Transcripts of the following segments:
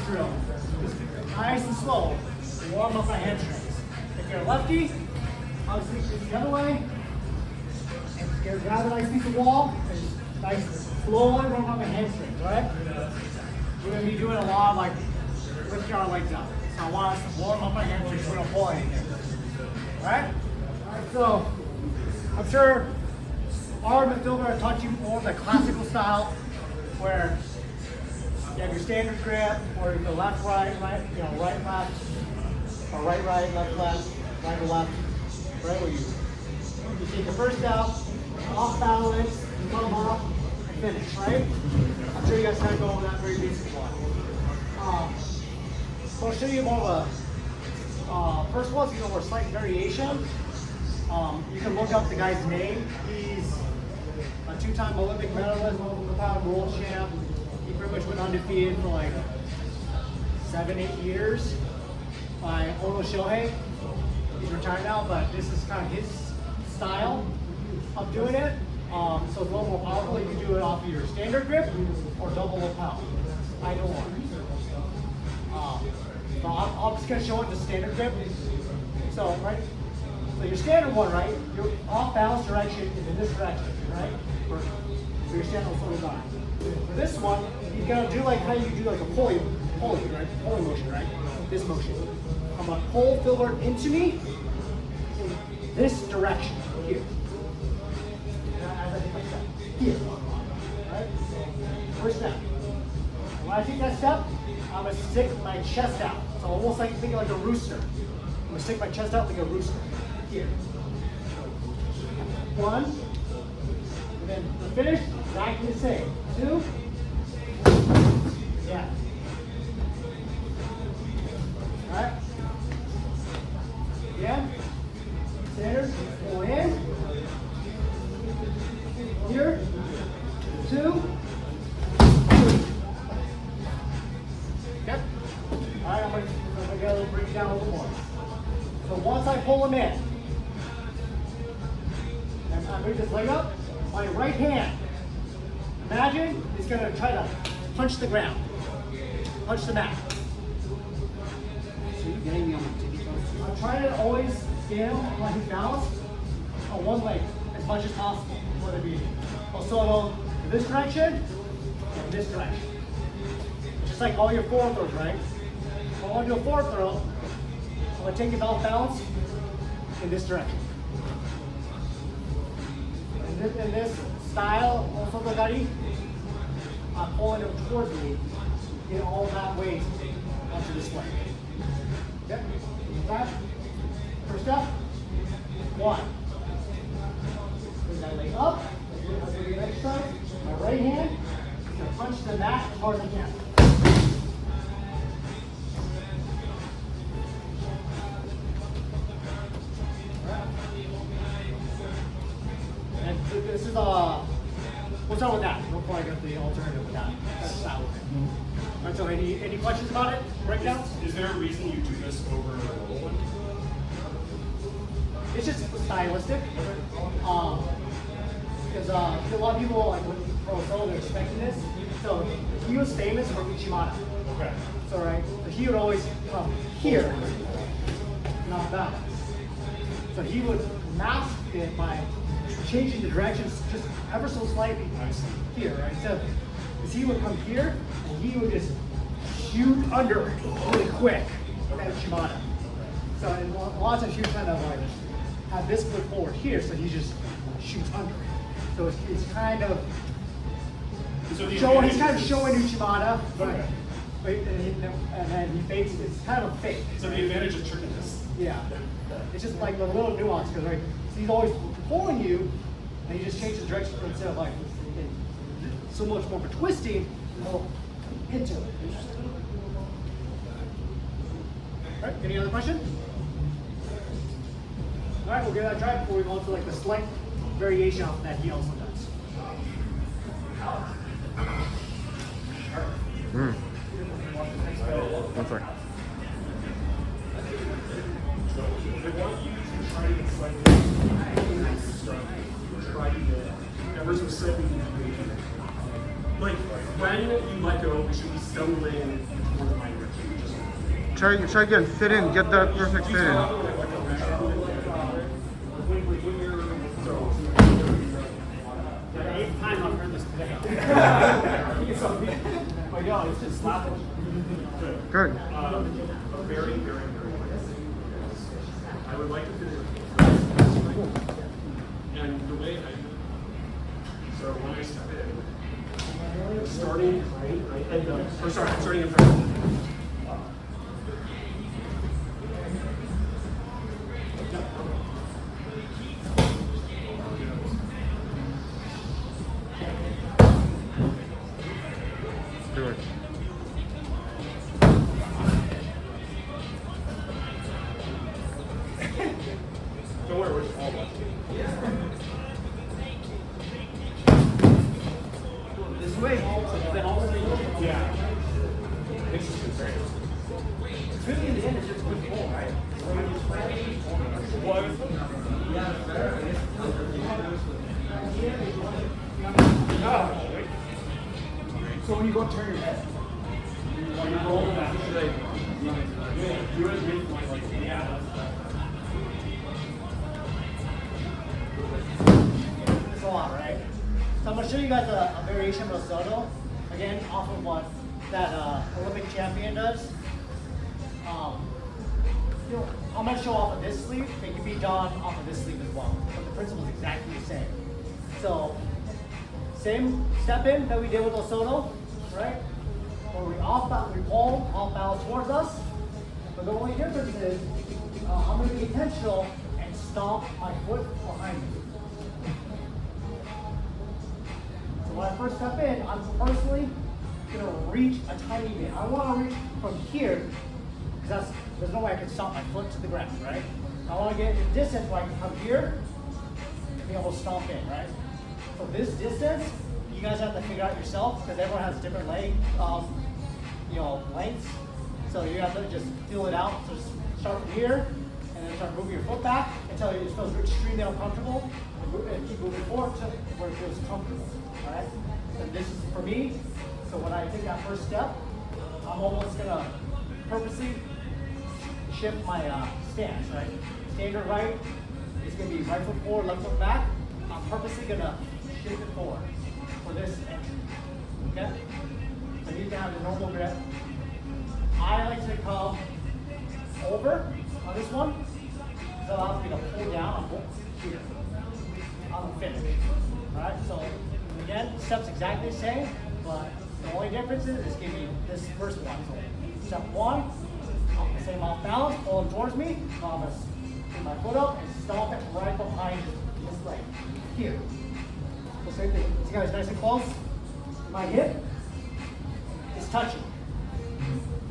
drill. Just nice and slow. Warm up my hamstrings. If you're a lefty, obviously face the other way. And grab a nice piece of wall and just nice slowly warm up my hamstrings, right? We're gonna be doing a lot of like lifting our legs up. So I want us to warm up my hamstrings so we don't pull anything. Alright? Alright, so I'm sure our midfielder has taught you more of the classical style where you have your standard grip or you go left, right, right, left, or right, left, right to left, right? Where you take the first step, off balance, you come up, and finish, right? I'm sure you guys kind of go over that very basic one. So I'll show you more of a, first of all, it's more slight variation. You can look up the guy's name. He's a two-time Olympic medalist, pound world champ. He pretty much went undefeated for like 7-8 years by Shohei. He's retired now, but this is kind of his style of doing it. So it's a little more powerful. You can do it off of your standard grip or double lapel, either one. So I'm just going to show it the standard grip. So, right? So your standard one, right? Your off balance direction is in this direction, right? For your standard Osoto Gari. For this one, you gotta do like how you do like a pulley, right? Pulley motion, right? This motion. I'm gonna pull forward into me in this direction here. As I take my step here, right? First step. When I take that step, I'm gonna stick my chest out. So almost like thinking like a rooster. I'm gonna stick my chest out like a rooster. Here. One. And then the finish, exactly the same. 2. Yeah. Alright. Again. Standard. Pull in. Here. 2. Okay. Alright, I'm gonna bring it down a little more. So once I pull him in, and I bring this leg up, my right hand, imagine, is going to try to punch the ground, punch the mat. So you're getting me on my ticket. I'm trying to always stand on his balance on one leg as much as possible, whether it be Osoto in this direction and this direction. Just like all your forward throws, right? If I want to do a forward throw, I'm going to take it off balance in this direction. In this style, Osoto Gari, I'm pulling him towards me, get all that weight onto this leg. Okay? That. First up, 1. Bring that leg up. I'll do the next side. My right hand is going to punch the mat as hard as I can. This is we'll start with that before I get the alternative with that. That's style with it. Alright, so any questions about it? Breakdowns? Is there a reason you do this over a normal one? It's just stylistic. Because a lot of people like when pro Osoto, they're expecting this. So he was famous for Uchimata. Okay. So right, so he would always come here, not balance. So he would mask it by changing the directions just ever so slightly here, right? So, because he would come here and he would just shoot under really quick with that Uchimata. So, and a lot of times he would kind of like have this foot forward here, so he just shoots under it. So it's kind of showing, he's kind of showing Uchimata, but and then he fakes. It's kind of a fake. So the advantage of tricking this. Yeah, it's just like a little nuance because right, so he's always pulling you, and he just changes direction instead of like so much more for twisting, more into it. All right, any other question? All right, we'll give that a try before we go on to like the slight variation off that he also does. One second. They want you to try to get slightly try to get ever so slightly like when you let go, we should be stumbling toward the mind direction. Just Try again. Fit in. Get that perfect fit in. The eighth time I've heard this today. But yo, it's just laughing. Good. Very, very, very I would like to fit it. And the way so when I step in, starting right, and starting in front. Do it. Don't worry, we're just all watching. This way, then all of a sudden, Yeah. It's just insane. it's really in the end, it's just a good pull, right? So when you play, so when you go turn your head, when you roll back, Do it with like yeah. it's a lot, right? So I'm going to show you guys a variation of Osoto, again, off of what that Olympic champion does. I'm going to show off of this sleeve, but it can be done off of this sleeve as well. But the principle is exactly the same. So, same step in that we did with Osoto, right? Where we pull off balance towards us. But the only difference is I'm going to be intentional and stomp my foot behind me. So when I first step in, I'm personally going to reach a tiny bit. I want to reach from here, because there's no way I can stomp my foot to the ground, right? I want to get the distance where I can come here and be able to stomp in, right? So this distance, you guys have to figure out yourself, because everyone has different leg, lengths. So you have to just feel it out. So just start from here, and then start moving your foot back until it feels extremely uncomfortable, and keep moving forward to where it feels comfortable. All right. So this is for me. So when I take that first step, I'm almost gonna purposely shift my stance. Right. Standard right is gonna be right foot forward, left foot back. I'm purposely gonna shift it forward for this entry. Okay. So you can have the normal grip. I like to come over on this one. It allows me to pull down on here on the finish. Alright, so again, steps exactly the same, but the only difference is give me this first one. So step one, same off balance, pull it towards me, I'm gonna put my foot up and stomp it right behind this leg. Here. So same thing. See how it's nice and close? My hip is touching.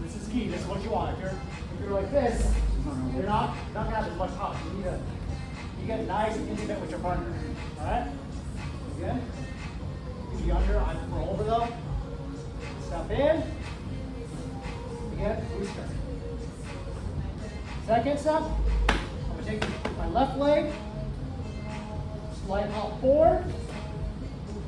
This is key. This is what you want. If you're like this, you're not gonna have as much touch. You get nice and intimate with your partner. All right. Again. If you under, I pull over though. Step in. Again, booster. Second step. I'm gonna take my left leg, slide out forward.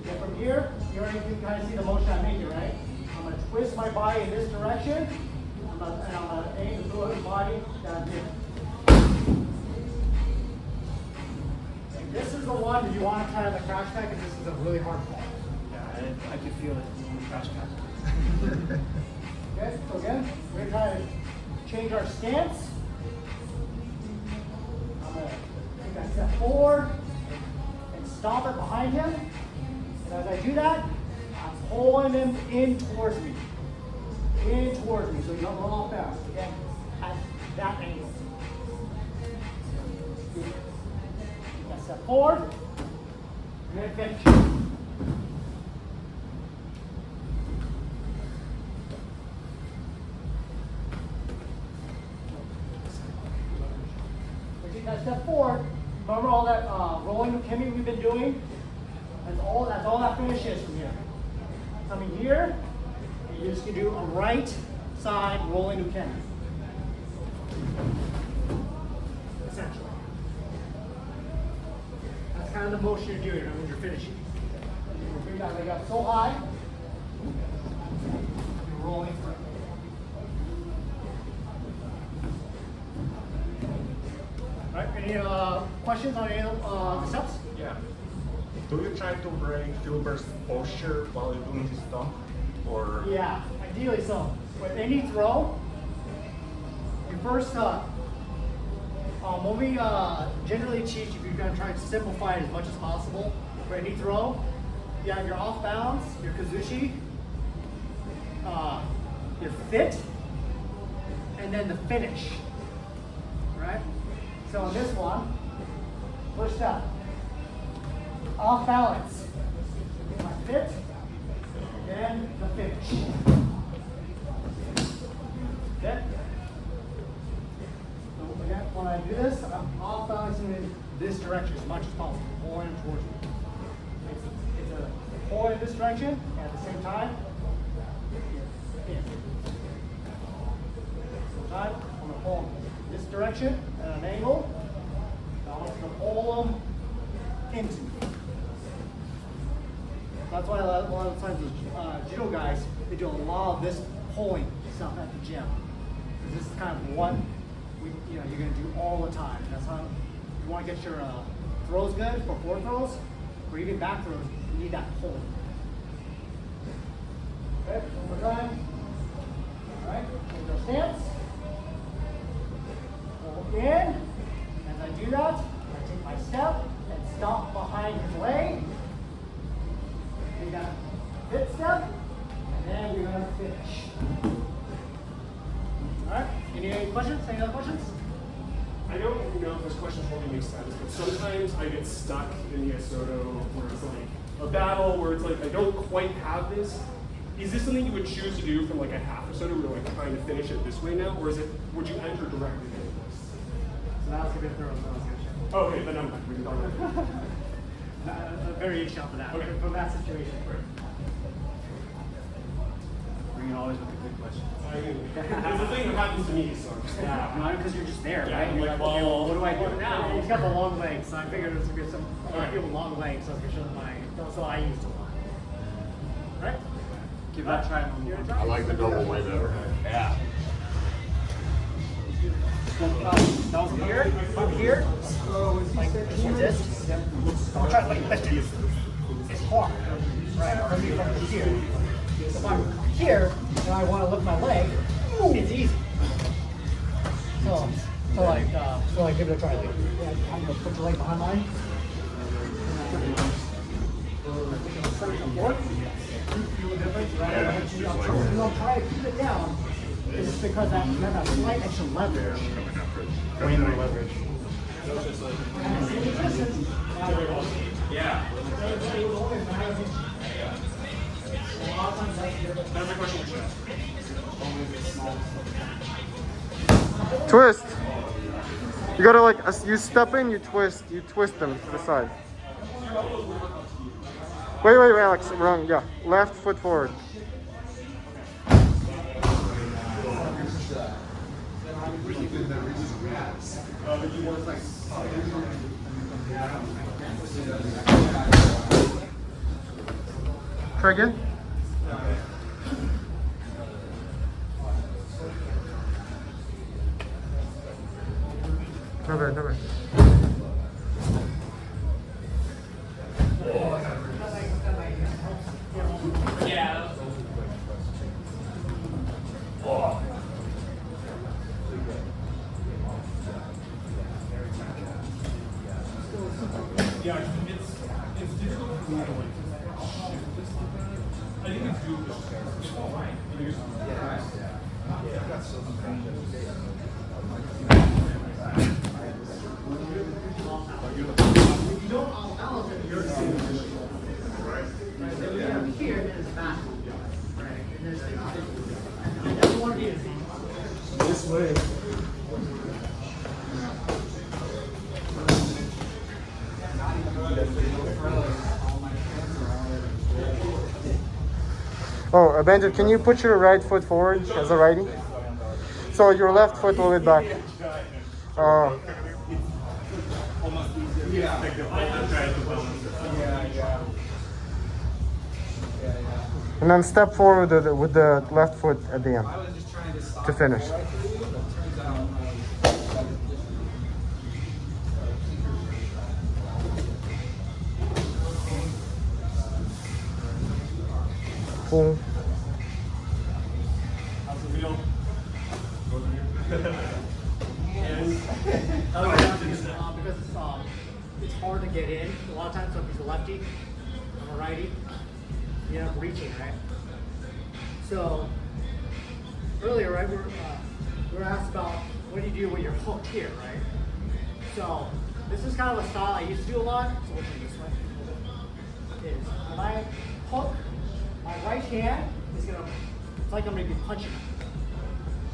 Get from here. You already can kind of see the motion I'm making, right? I'm going to twist my body in this direction, and I'm going to aim to throw the body down here. And this is the one that you want to try on the crash pad, because this is a really hard fall. Yeah, I can feel it on the crash pad. Okay, so again, we're going to try to change our stance. I'm going to take that step forward and stomp it behind him. And as I do that, I'm pulling him in towards me. In towards me, so you don't roll off balance. Again, at that angle. Take that step forward, and then finish. We take that step forward. Remember all that rolling Kimmy we've been doing? That's all that finish is from here. Coming here, and you're just gonna do a right side rolling ukemi. Essentially. That's kind of the motion you're doing when you're finishing. You bring that leg up so high, Any questions on any of the steps? Yeah. Do you try to break Gilbert's posture while you're doing this stuff? Or Yeah, ideally so. With any throw, you first, when we generally teach, if you're gonna try to simplify it as much as possible, for any throw, you have your off balance, your kazushi, your fit, and then the finish, right? So in this one, first step, off balance, my fit, then the finish. Okay? So again, when I do this, I'm off balancing in this direction as much as possible, pulling towards me. It's a pull in this direction, and at the same time, in. I'm going to pull them this direction at an angle. Now I'm going to pull them into. That's why a lot of times the judo guys, they do a lot of this pulling stuff at the gym. Because this is kind of what you're going to do all the time. That's how you want to get your throws good for forward throws, or even back throws. You need that pulling. Okay, one more time. All right, hold our stance. Pull in. As I do that, I take my step and stomp behind his leg. We got fit step, and then we're gonna finish. All right. Any questions? Any other questions? I don't know if this question totally makes sense, but sometimes I get stuck in the Osoto where it's like a battle where it's like I don't quite have this. Is this something you would choose to do from like a half Osoto where you're like trying to finish it this way now, or is it would you enter directly into this? So that was a good throw. Oh, okay, then we can talk about it. A variation off of that. Okay. From that situation. Bring it always with a good question. It's the thing that happens to me, so. Yeah, not because you're just there, Yeah, right? I'm You're like, okay, well, what do I do now? He's got the long legs, so I figured it's gonna be some people with long legs, so I can show them so I used to lot. Right? Give that a try. I like the double way better. Yeah. Now from here, like this. I'll try to like lift it. It's hard, right? For me from here. So if I'm here and I want to lift my leg, it's easy. So give it a try. Like, I'm gonna put your leg behind mine. Feel the difference, right? I'm trying to keep it down. It's just because you have that slight extra leverage. Way more leverage. Yeah. That's a question we should ask. Twist. You gotta like, as you step in, you twist them to the side. Wait, Alex, wrong, yeah. Left foot forward. Try again. No bad. Yeah. Yeah, it's difficult for me to like shift this like that. I think it's doable. It's all right. If you don't balance it, you're right. So we have here is back. Right. And there's that's one is This way. Oh, Benjamin, can you put your right foot forward as a righty? So your left foot a little bit back. Oh. And then step forward with the left foot at the end to finish. Cool. How's the feel? Because it's hard to get in. A lot of times, so if he's a lefty, I'm a righty, you end up reaching, right? So earlier, right, we were asked about what do you do when you're hooked here, right? So this is kind of a style I used to do a lot. So we'll do this way. Is when I hook, my right hand is gonna. It's like I'm gonna be punching him.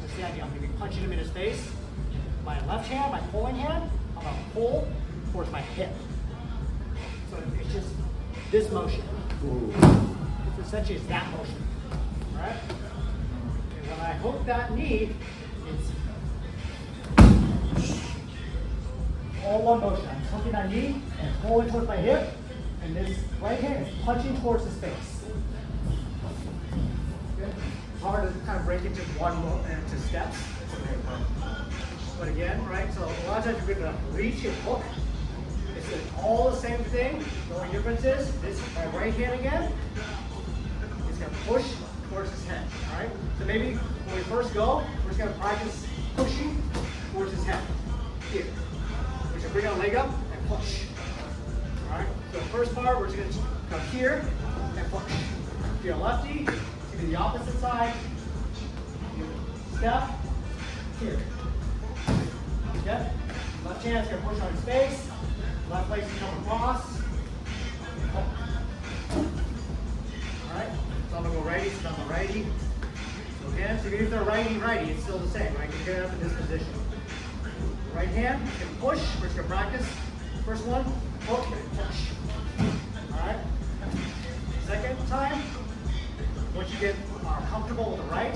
That's the idea. I'm gonna be punching him in his face. My left hand, my pulling hand, I'm gonna pull towards my hip. So it's just this motion. It's essentially it's that motion, right? And when I hook that knee, it's all one motion. I'm hooking that knee and pulling towards my hip, and this right hand is punching towards his face. Good. It's hard to kind of break into into steps. But again, right, so a lot of times you're going to reach and hook. It's all the same thing. The only difference is this, my right hand again, is going to push towards his head, all right? So maybe when we first go, we're just going to practice pushing towards his head. Here. We're just going to bring our leg up and push. All right? So the first part, we're just going to come here and push. If you're a lefty, it's going to be the opposite side. Step, here. Okay? Left hand's going to push on his face. Left leg's going to come across. Alright? So I'm going to go righty, so I'm a righty. So again, so even if they're righty, it's still the same, right? You get up in this position. Right hand, you can push. We're just going to practice. First one, hook and push. Alright? Second time, once you get comfortable with the right,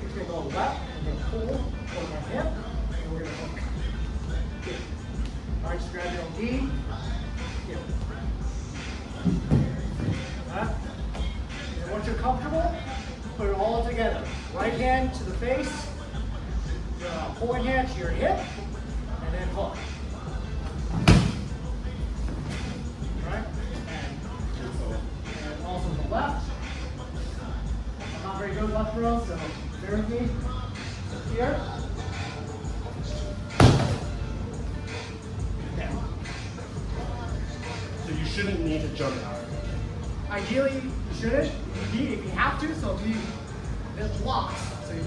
you're going to go left, and then pull over my hip, and we're going to hook. Here. Alright, just grab your own knee. Here. Alright? And once you're comfortable, put it all together. Right hand to the face, pulling hand to your hip, and then hook. Alright? And also the left. I'm not very good with left throws, so bear with me. Here. Down. So you shouldn't need to jump out. Ideally, you shouldn't. If you have to, so if you, there's blocks. So you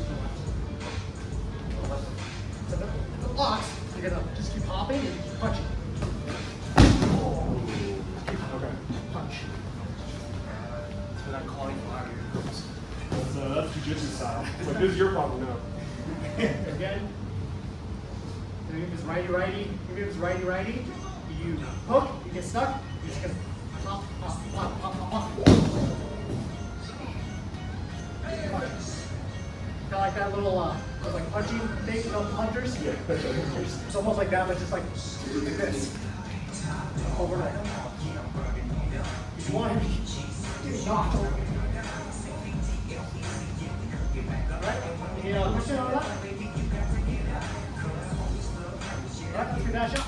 so the blocks, you're gonna just keep hopping and keep punching. Okay. Punch. That's what I'm calling for. That's jiu-jitsu style. But this is your problem now. Again. Even if it's righty, you hook, you get stuck, you're just gonna hop, hop, hop, hop, hop, hop. Kind of like that little, like punching thing, you know, hunters? Yeah. It's almost like that, but just like this. Overnight. If you want him to get knocked over. Alright? Any question on that? Alright, let's give that a shot.